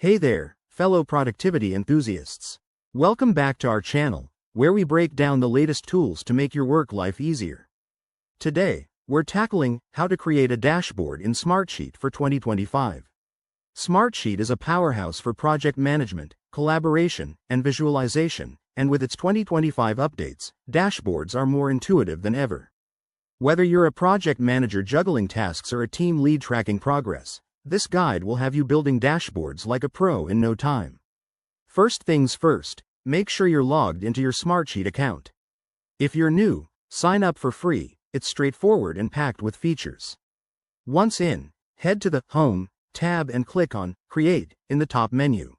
Hey there, fellow productivity enthusiasts. Welcome back to our channel, where we break down the latest tools to make your work life easier. Today, we're tackling how to create a dashboard in Smartsheet for 2025. Smartsheet is a powerhouse for project management, collaboration, and visualization, and with its 2025 updates, dashboards are more intuitive than ever. Whether you're a project manager juggling tasks or a team lead tracking progress, this guide will have you building dashboards like a pro in no time. First things first, make sure you're logged into your Smartsheet account. If you're new, sign up for free. It's straightforward and packed with features. Once in, head to the Home tab and click on Create in the top menu.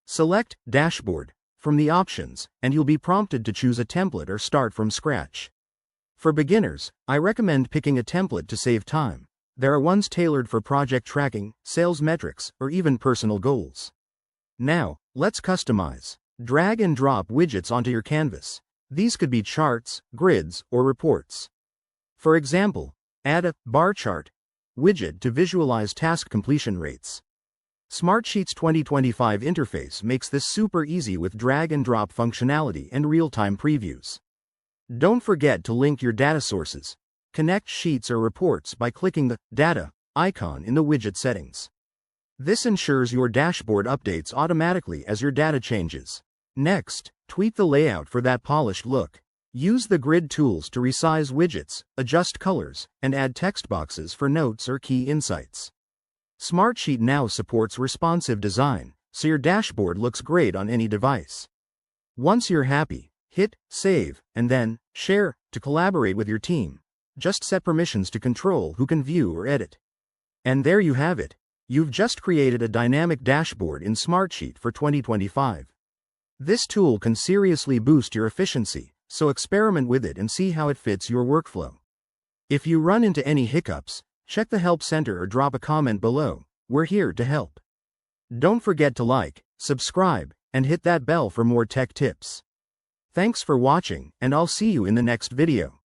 Select Dashboard from the options, and you'll be prompted to choose a template or start from scratch. For beginners, I recommend picking a template to save time. There are ones tailored for project tracking, sales metrics, or even personal goals. Now, let's customize. Drag and drop widgets onto your canvas. These could be charts, grids, or reports. For example, add a bar chart widget to visualize task completion rates. Smartsheet's 2025 interface makes this super easy with drag and drop functionality and real-time previews. Don't forget to link your data sources. Connect sheets or reports by clicking the Data icon in the widget settings. This ensures your dashboard updates automatically as your data changes. Next, tweak the layout for that polished look. Use the grid tools to resize widgets, adjust colors, and add text boxes for notes or key insights. Smartsheet now supports responsive design, so your dashboard looks great on any device. Once you're happy, hit Save, and then Share to collaborate with your team. Just set permissions to control who can view or edit. And there you have it. You've just created a dynamic dashboard in Smartsheet for 2025. This tool can seriously boost your efficiency, so experiment with it and see how it fits your workflow. If you run into any hiccups, check the Help Center or drop a comment below. We're here to help. Don't forget to like, subscribe, and hit that bell for more tech tips. Thanks for watching, and I'll see you in the next video.